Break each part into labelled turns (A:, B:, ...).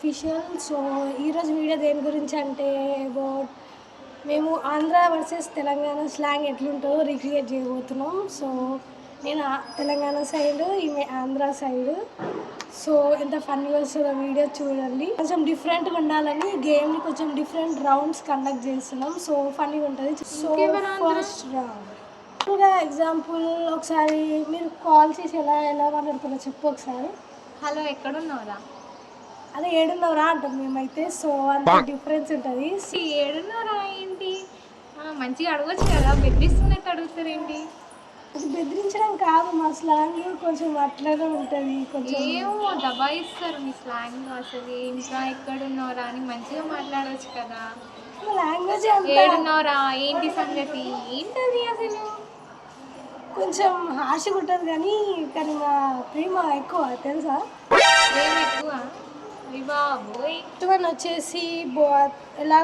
A: Official. So ఈరోజు video దేని గురించి అంటే అబౌట్ మేము ఆంధ్ర వర్సెస్ తెలంగాణ స్లాంగ్ ఎట్లుంటుందో రీక్రియేట్ చేయబోతున్నాం. సో నేను తెలంగాణ సైడ్, ఈమె ఆంధ్ర సైడ్. సో ఎంత ఫన్నీగా వస్తుందో వీడియో చూడండి. కొంచెం డిఫరెంట్గా ఉండాలని గేమ్ని కొంచెం డిఫరెంట్ రౌండ్స్ కండక్ట్ చేస్తున్నాం. సో ఫన్నీగా ఉంటుంది. సో ఫస్ట్ రౌండ్ ఎగ్జాంపుల్, ఒకసారి మీరు కాల్ చేసి ఎలా మాట్లాడుతున్నారో చెప్పు ఒకసారి.
B: హలో, ఎక్కడున్నావురా?
A: అదే ఏడున్నవరా అంటాం మేమైతే. సో అంత డిఫరెన్స్ ఉంటుంది.
B: ఏడున్నారా ఏంటి? మంచిగా అడగచ్చు కదా, బెదిరిస్తున్నట్టు అడుగుతారేంటి?
A: అది బెదిరించడం కాదు, మా స్లాంగ్ కొంచెం అట్లనే ఉంటుంది. కొంచెం
B: ఏమో దబాయిస్తారు మీ స్లాంగ్. అసలు ఇంకా ఎక్కడున్నావురా అని మంచిగా మాట్లాడవచ్చు కదా.
A: లాంగ్వేజ్
B: ఏడున్నావురా ఏంటి సంగతి ఏంటది అసలు?
A: కొంచెం హార్ష్గా ఉంటుంది కానీ మా ప్రేమ ఎక్కువ తెలుసా.
B: ఏం ఎక్కువ? బాబోయ్.
A: ఇటువంటి వచ్చేసి ఎలా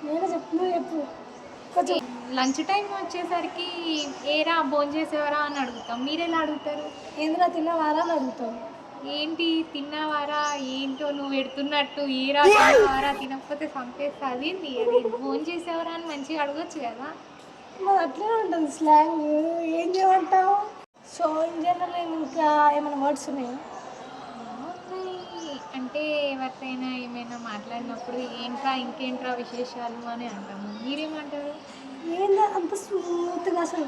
A: నేను చెప్తున్నా చెప్పు. కొంచెం
B: లంచ్ టైం వచ్చేసరికి ఏరా భోజనం చేసేవారా అని అడుగుతాం. మీరు ఎలా అడుగుతారు?
A: ఏంద్రా తిన్నవారా అని అడుగుతాం.
B: ఏంటి తిన్నావారా ఏంటో నువ్వు పెడుతున్నట్టు, ఏరా తిన్నావారా, తినకపోతే చంపేస్తా. అదేంటి అది భోజనం చేసేవారా అని మంచిగా అడగచ్చు కదా.
A: మరి అట్లనే ఉంటుంది స్లాంగ్. ఏం చేయమంటావు? సో ఇన్ జనరల్ ఇంకా ఏమైనా వర్డ్స్ ఉన్నాయా
B: అంటే ఎవరికైనా ఏమైనా మాట్లాడినప్పుడు ఏంట్రా ఇంకేంట్రా విశేషాలు అని అంటాము. మీరేమంటారు?
A: ఏందా అంత స్మూత్గా అసలు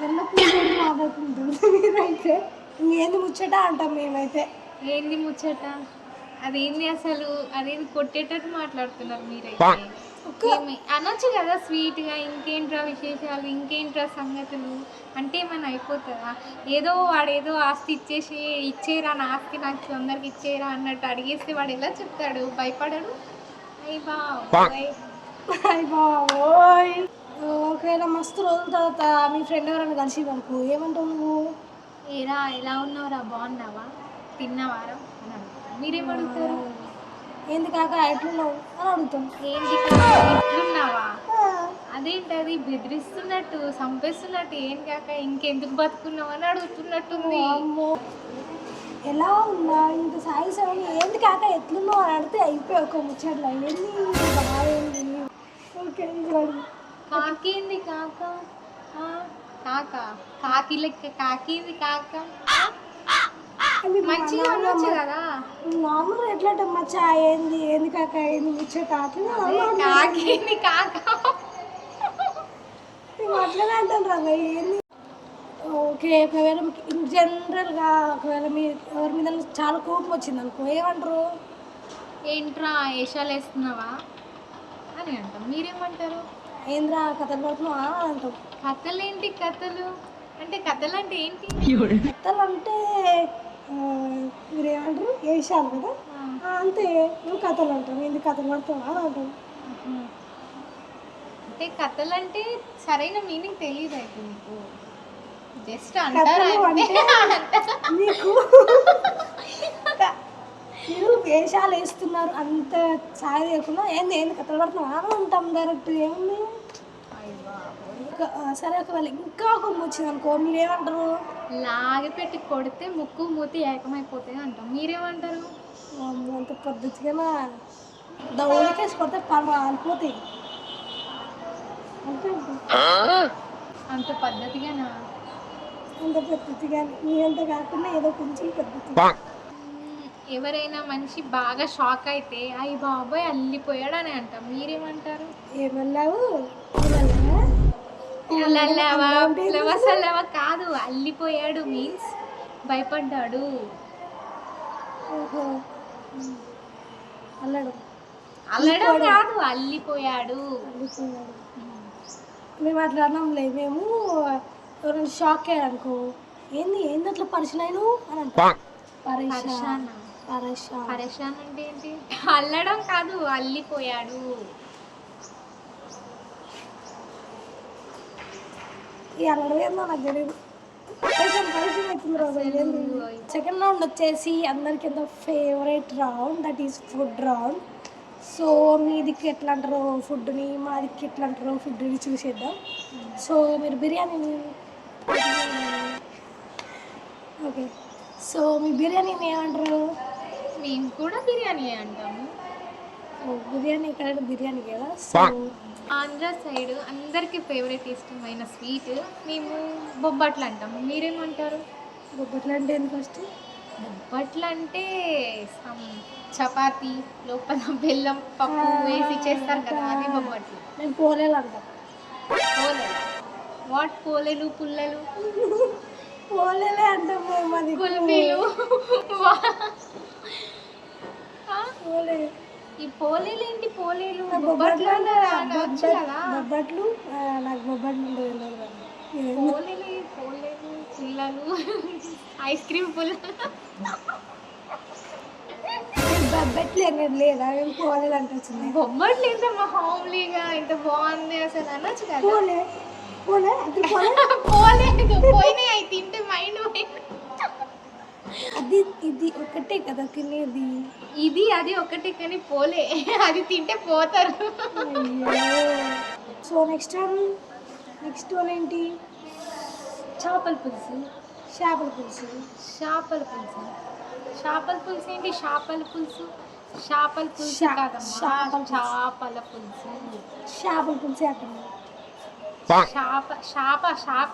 A: వెళ్ళకుండా మాట్లాడుకుంటుంది మీరైతే. ఇంకేంది ముచ్చట అంటాం మేమైతే.
B: ఏంది ముచ్చట? అదేంది అసలు? అదేంది కొట్టేటట్టు మాట్లాడుతున్నారు మీరైతే. అనొచ్చు కదా స్వీట్గా, ఇంకేంట్రా విశేషాలు, ఇంకేంట్రా సంగతులు అంటే ఏమైనా అయిపోతుందా? ఏదో వాడేదో ఆస్తి ఇచ్చేరా నా ఆస్తి నాకు తొందరగా ఇచ్చేరా అన్నట్టు అడిగేస్తే వాడు ఎలా చెప్తాడు? భయపడడు? అయ్యి
A: బాబోయ్. ఒకవేళ మస్తు రోజుల తర్వాత మీ ఫ్రెండ్ ఎవరైనా కలిసి అనుకో, ఏమంటావు నువ్వు?
B: ఏరా ఎలా ఉన్నావురా, బాగున్నావా, తిన్నావారా అని అడుగుతారు. మీరేమడుగుతారు?
A: ఏంది కాక ఎట్లున్నావు అని అడుగుతాం.
B: ఏంటి ఎట్లున్నావా? అదేంటది బెదిరిస్తున్నట్టు, చంపేస్తున్నట్టు. ఏం కాక ఇంకెందుకు బతుకున్నావు అని అడుగుతున్నట్టుంది.
A: ఎలా ఉన్నా ఇంత సాయి సేవని ఏంది కాక ఎట్లున్నావు అని అడిగితే అయిపోయి ఒక ముచ్చట్లా. ఏంది బాగుంది. ఓకే
B: కాకేంది కాక? కాక కాకి లెక్క కాకేంది కాక? మంచిగా అనొచ్చు కదా.
A: నార్మల్ ఎట్లా మచ్చా ఏంది కాక ఏంది ముచ్చట
B: కాకేంది కాక
A: అట్లనే అంటాను రా. ఏంది ఓకే. ఒకవేళ ఇన్ జనరల్గా ఒకవేళ మీ ఎవరి మీద చాలా కోపం వచ్చింది అనుకో, ఏమంటారు?
B: ఏంట్రా వేషాలు వేస్తున్నావా అని అంటాం. మీరేమంటారు?
A: ఏంద్రా కథలు పడుతున్నావా అని అంటాం.
B: కథలు ఏంటి? కథలు అంటే కథలు అంటే ఏంటి?
A: కథలు అంటే మీరేమంటారు? వేషాలు కదా. అంతే, నువ్వు కథలు అంటాం. ఏంది కథలు పడుతున్నావా అని అంటాం.
B: అంటే కథలు అంటే సరైన మీనింగ్ తెలియదు అయితే నీకు. జస్ట్ అంటారు
A: మీకు మీరు వేషాలు వేస్తున్నారు అంత సాయి లేకుండా ఏంది కథలు పడుతున్నావా అని అంటాం డైరెక్ట్. ఏముంది? సరే ఒకవేళ ఇంకా ఒక వచ్చింది అనుకో, మీరేమంటారు?
B: లాగి పెట్టి కొడితే ముక్కు మూతి ఏకమైపోతాయి అంటాం. మీరేమంటారు?
A: అంత పద్ధతిగా దౌడికేసి కొడితే ఆలిపోతాయి అంటే
B: అంత పద్ధతిగానా?
A: అంత పద్ధతిగా మీ అంత కాకుండా ఏదో కొంచెం పద్ధతి.
B: ఎవరైనా మనిషి బాగా షాక్ అయితే అయ్యి బాబాయ్ అల్లిపోయాడు అని అంటాం. మీరేమంటారు?
A: ఏమన్నావు?
B: కాదు, అల్లిపోయాడు మీన్స్ భయపడ్డాడు. అల్లడం కాదు, అల్లిపోయాడు.
A: మేము అట్లా అన్నాంలే. మేము ఎవరైనా షాక్ అయ్యాడు అనుకో, ఏంది అట్లా పరిచయం అని అంటాం.
B: పరేషాన్ అంటే ఏంటి? అల్లడం కాదు, అల్లిపోయాడు.
A: ఈ అల్లడం ఏందో నాకు తెలియదు. సెకండ్ రౌండ్ వచ్చేసి అందరికి ఎంతో favourite round, that is food round. So మీ దిక్కు ఎట్లా అంటారో ఫుడ్ని, మా దిక్కు ఎట్లా అంటారో ఫుడ్ని చూసేద్దాం. సో మీరు బిర్యానీని ఓకే. సో మీ బిర్యానీని ఏమంటారు?
B: మేము కూడా బిర్యానీ అంటాము.
A: బిర్యానీ ఎక్కడైనా బిర్యానీ కదా. సో
B: ఆంధ్ర సైడ్ అందరికీ ఫేవరెట్ ఇష్టమైన స్వీట్ మేము బొబ్బట్లు అంటాము. మీరేమంటారు?
A: బొబ్బట్లు అంటే ఏంది ఫస్ట్?
B: బొబ్బట్లు అంటే చపాతి లోపల బెల్లం పప్పు వేసి చేస్తారు కదా, అది బొబ్బట్లు.
A: మేము పోలేలు అంటాం.
B: పోలేలు? వాట్ పోలేలు పుల్లలు?
A: పోలేలే అంటాం మేము. అది
B: కుల్ఫీలు.
A: పోలే.
B: ఈ పోలేలు ఏంటి? పోలేలు
A: బొబ్బట్లు
B: బొబ్బట్లు అనొచ్చు కదా.
A: బొబ్బట్లు నాకు బొబ్బట్లు తెలియదు కదా.
B: పోలేలు పోలేలు పుల్లలు ఐస్ క్రీమ్ పుల్లలు.
A: బొబ్బట్లు అనేది లేదా? మేము పోలేలు అంటే వచ్చింది.
B: బొబ్బట్లు ఎంత హోమ్లీగా ఎంత బాగుంది అసలు అనొచ్చు కదా.
A: పోలే పోలే అది పోలే.
B: పోలేదు, పోయినాయి అవి తింటే మైండ్
A: అది ఇది ఒకటే కదా తినేది.
B: ఇది అది ఒకటి కానీ పోలే, అది తింటే పోతారు.
A: సో నెక్స్ట్ వన్ ఏంటి?
B: చేపల పులుసు.
A: చేపల పులుసు.
B: చేపల పులుసు. చేపల పులుసు ఏంటి? చేపల పులుసు. చేపల పులుసు కాదమ్మా, చేపల పులుసు.
A: చేపల పులుసు అంటాము.
B: చేప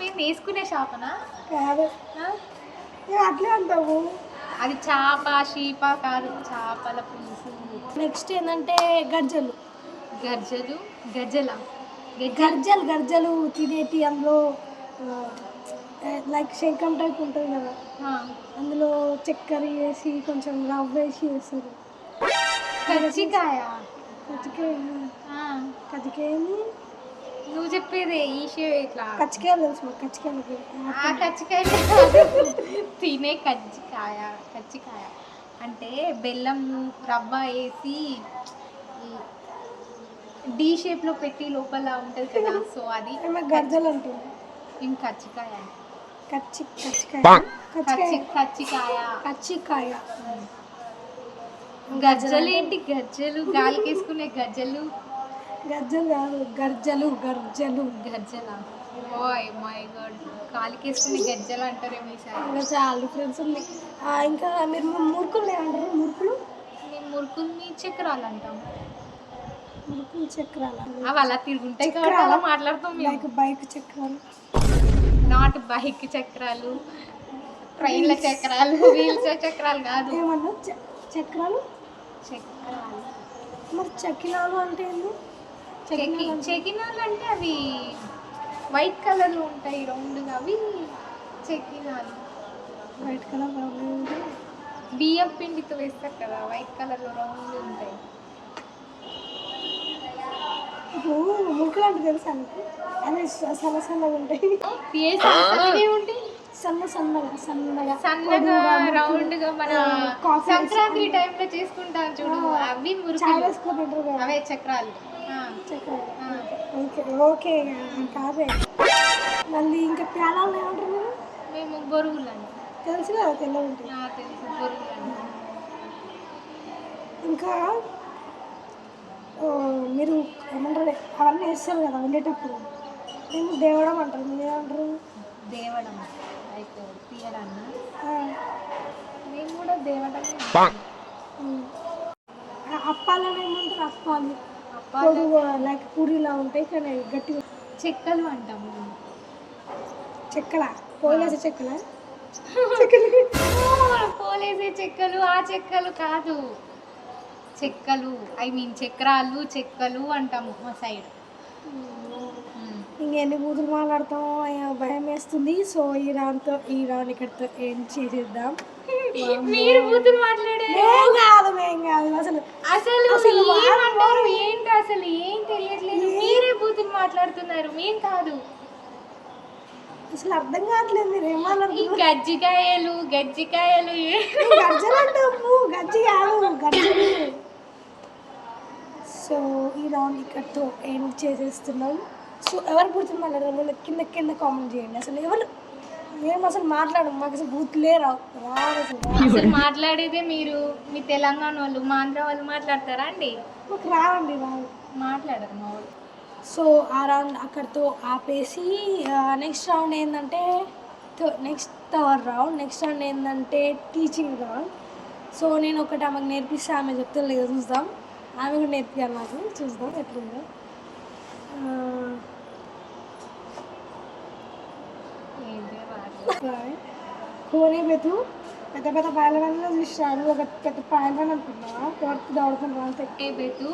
B: ఏంది? వేసుకునే చేపనా?
A: కాదు, అట్లే అంటాము.
B: అది చేప షీప కాదు, చేపల పులుసు.
A: నెక్స్ట్ ఏంటంటే గర్జలు.
B: గర్జలు గజల
A: గర్జలు తినేటి. అందులో లైక్ శంఖం టైప్ ఉంటుంది కదా, అందులో చక్కెర వేసి కొంచెం రవ్వ వేసి వేస్తారు.
B: కజ్జికాయ.
A: కజ్జికాయని
B: నువ్వు చెప్పేదే ఈ ఇట్లా
A: కజ్జికాయలు తెలుసు మాకు. కజ్జికాయలు
B: ఆ కజ్జికాయ తినే కజ్జికాయ. కజ్జికాయ అంటే బెల్లం రవ్వ వేసి డి షేప్లో పెట్టి లోపల ఉంటుంది కదా, సో అది
A: గర్జలు ఉంటుంది.
B: ఇంక కజ్జికాయ.
A: కజ్జికాయ.
B: గజ్జలు ఏంటి? గజ్జలు గాలికి వేసుకునే గజ్జలు.
A: గజ్జలు కాదు, గర్జలు.
B: గజ్జలా? ఓయ్ మై గాడ్, కాలికి వేసుకునే గజ్జలు అంటారేమో ఈసారి.
A: ఇంకా చాలా డిఫరెన్స్ ఉంది. ఇంకా మీరు మురుకులు ఏమంటారు? మురుకులు.
B: మేము మురుకుల్ని చక్రాలు అంటాం.
A: మురుకులు చక్రాలు
B: అవి అలా తిరుగుంటాయి కాబట్టి అలా మాట్లాడతాం మేము.
A: లైక్ బైక్ చక్రాలు.
B: నాట్ బైక్ చక్రాలు, ట్రైన్ల చక్రాలు, వీల్స్ చక్రాలు కాదు.
A: ఏమన్నా చక్రాలు.
B: చక్రాలు
A: మరి చకినాలు అంటే ఏంది?
B: చెకినాలు అంటే అవి వైట్ కలర్లో ఉంటాయి రౌండ్గా, అవి చెకినాలు.
A: వైట్ కలర్ రౌండ్
B: బియ్యం పిండితో వేస్తారు కదా, వైట్ కలర్లో రౌండ్ ఉంటాయి.
A: ఇప్పుడు మురుకులు అంటే తెలుసా మీకు? అదే సన్నగా ఉంటాయి.
B: సన్నగా రౌండ్గా మన సంక్రాంతి టైంలో చేసుకుంటాం చూడు, అవి మురుకులు. అవే చక్రాలు.
A: ఓకే కాదే. మళ్ళీ ఇంకా ప్యాలాలు ఏమంటారు మీరు?
B: మేము బొరుగులు అండి.
A: తెలుసు కదా, తెల్ల ఉంటాయి.
B: తెలుసు, బొరుగులు అండి.
A: ఇంకా మీరు ఏమంటారు అవన్నీ వేస్తారు కదా వండేటప్పుడు, మేము దేవడం అంటారు. మీరు ఏమంటారు?
B: దేవడం అయితే తీయడాన్ని మేము కూడా దేవడం.
A: అప్పాలని ఏమంటారు? అప్పాలు లైక్ పూరిలా ఉంటాయి కానీ గట్టిగా.
B: చెక్కలు అంటాము.
A: చెక్కల పోలేసే చెక్కల.
B: పోలేసే చెక్కలు ఆ చెక్కలు కాదు, చెక్కలు ఐ మీన్ చక్రాలు చెక్కలు అంటాము మా సైడ్.
A: ఇంకెన్ని బూతులు మాట్లాడతాం, భయం వేస్తుంది. సో ఈ రౌండ్ ఇక్కడితో ఏం చేసేద్దాం.
B: మీరు బూతులు మాట్లాడే
A: ఏం కాదు అసలు
B: ఏమంటారు ఏంటి? అసలు ఏం తెలియట్లేదు, మీరే బూతులు మాట్లాడుతున్నారు, మేం కాదు.
A: అసలు అర్థం కావట్లేదు మీరు ఏం మాట్లాడుతున్నారు.
B: గజ్జికాయలు
A: గజ్జలు అంటాము, గజ్జి కాదు గజ్జలు. సో ఈ రౌండ్ ఇక్కడితో ఏం చేసేస్తున్నాం. సో ఎవరు బూతులు మాట్లాడారు కింద కామెంట్ చేయండి. అసలు ఎవరు మేము అసలు మాట్లాడము, మాకు అసలు బూతులే రావు.
B: అసలు మాట్లాడేదే మీరు, మీ తెలంగాణ వాళ్ళు, మా ఆంధ్ర వాళ్ళు మాట్లాడతారా అండి?
A: మాకు రావండి,
B: మాట్లాడరు మా వాళ్ళు.
A: సో ఆ రౌండ్ అక్కడితో ఆపేసి నెక్స్ట్ రౌండ్ ఏంటంటే థర్డ్ రౌండ్ ఏంటంటే టీచింగ్ రౌండ్. సో నేను ఒకటి ఆమెకు నేర్పిస్తే ఆమె చెప్తే లేదు చూద్దాం. ఆమె కూడా నేర్పియాలి నాకు, చూద్దాం ఎట్లుందో. కోనే బెతు పెద్ద పెద్ద పాయలవన్నీ చూసాను. ఒక పెద్ద పాయలవని అనుకున్నావా? కొడుకు దౌడుకుంటున్నా అంతే.
B: ఏ బెతు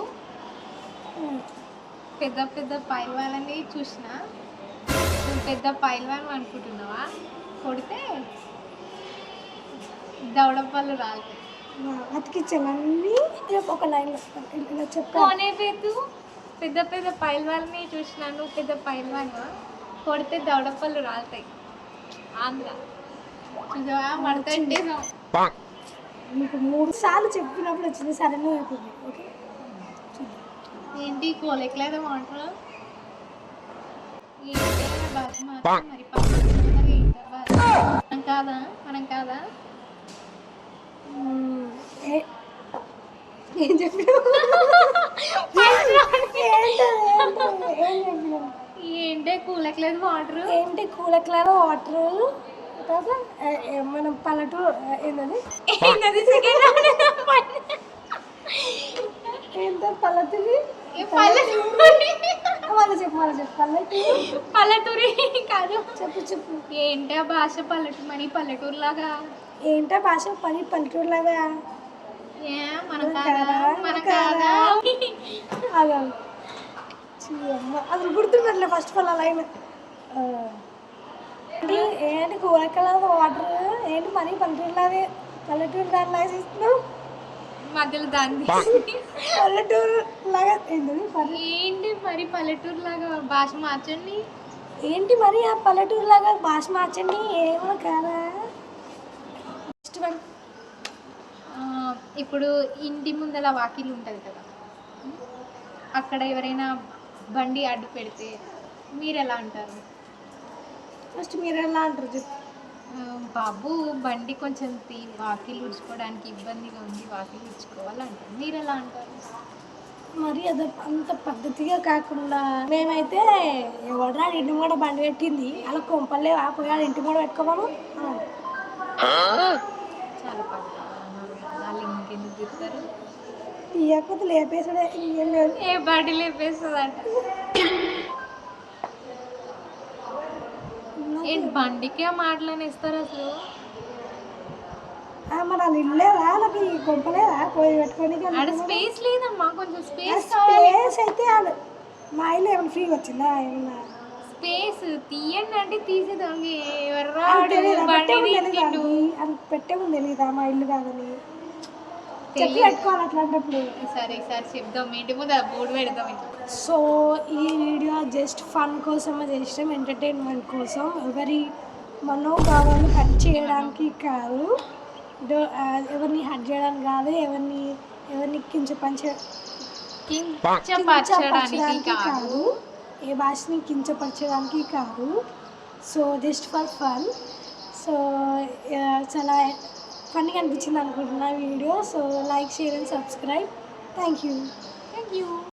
B: పెద్ద పెద్ద పైల్వాలని చూసినా, నువ్వు పెద్ద పైల్వాన్ అనుకుంటున్నావా? కొడితే దవడపళ్ళు రాలి
A: అతికిచ్చాను అన్నీ ఒక లైన్లో ఇలా చెప్పాను.
B: కోనే బెతు పెద్ద పెద్ద పైల్వాన్ని చూసినా, నువ్వు పెద్ద పైల్వాన్ కొడితే దవడపళ్ళు రాలుతాయి. ఆంధ్ర చూసావా మడతంటే
A: మీకు 3 సార్లు చెప్పినప్పుడు వచ్చింది, సరే నువ్వు అయిపోయింది. ఓకే
B: ఏంటి కోలెక్కలేదా వాటర్? మరి మనం కాదా? మనం కాదా?
A: ఏం చెప్పినావు?
B: ఏంటే కూలెక్కలేదు వాటర్?
A: ఏంటి కూలెక్కలేదు వాటర్? తర్వాత మనం పల్లెటూరు ఏంటది ఏంటో పల్లెటూరి మళ్ళీ చెప్పు
B: పల్లెటూరి కాదు,
A: చెప్పు.
B: ఏంటా భాష పల్లెటూరు మనీ పల్లెటూరు లాగా?
A: ఏంటో భాష పల్లెటూరు లాగా?
B: ఏ మన కాదా?
A: అసలు గుర్తుండట్లే ఫస్ట్ ఆఫ్ ఆల్ అలా అయినా. ఏంటి కూరకలేదు వాటర్? ఏంటి మనీ పల్లెటూరు దానిలాగా చేస్తున్నావు?
B: మధ్యలో దాన్ని
A: పల్లెటూరు లాగా
B: ఏంటి మరి పల్లెటూరు లాగా భాష మార్చండి.
A: ఏంటి మరి ఆ పల్లెటూరు లాగా భాష మార్చండి. ఏమో కాదా?
B: ఇప్పుడు ఇంటి ముందర వాకిలు ఉంటుంది కదా, అక్కడ ఎవరైనా బండి అడ్డు పెడితే మీరు ఎలా అంటారు?
A: ఫస్ట్ మీరు ఎలా అంటారు చెప్పు.
B: బాబు బండి కొంచెం వాకిలు ఉడుచుకోవడానికి ఇబ్బందిగా ఉంది, వాకిలు ఉడుచుకోవాలంటారు. మీరు ఎలా అంటారు?
A: మరి అది అంత పద్ధతిగా కాకుండా మేమైతే ఎవడరా ఇంటి కూడా బండి పెట్టింది అలా కొంపలే పోయాడు ఇంటి కూడా పెట్టుకోమను.
B: చాలా పద్ధతి వాళ్ళు ఇంకెందుకు తిరుగుతారు?
A: తీయకపోతే లేపేసాడే, ఇంకేం లేదు.
B: ఏ బండి లేపేస్తుందంట? ఏంటి బండికే మాటలని ఇస్తారు అసలు?
A: మరి వాళ్ళు ఇల్లేదా వాళ్ళకి కొంపలేదా పోయి పెట్టుకోనికి?
B: ఆడ స్పేస్ లేదమ్మా, కొంచెం స్పేస్
A: అయితే వాళ్ళు మా ఇల్లు ఏమైనా ఫ్రీగా వచ్చిందా? ఏమన్నా
B: స్పేస్ తీయండి అంటే తీసేదానికి
A: పెట్టే ముందు తెలీదా మా ఇల్లు కాదని? చెప్పి పెట్టుకోవాలి అట్లాంటప్పుడు.
B: సరే చెప్దాం, ఇంటి ముందు బోర్డు పెడదాం.
A: సో ఈ వీడియో జస్ట్ ఫన్ కోసం చేసాం, ఎంటర్టైన్మెంట్ కోసం. ఎవరి మనోభావాలు హట్ చేయడానికి కాదు, ఎవరిని హట్ చేయడానికి కాదు, ఎవరిని కించపరచడానికి కాదు, ఏ భాషని కించపరచడానికి కాదు. So just for fun. So చాలా ఫన్నీగా అనిపించింది అనుకుంటున్నా video. So like, share and subscribe. Thank you.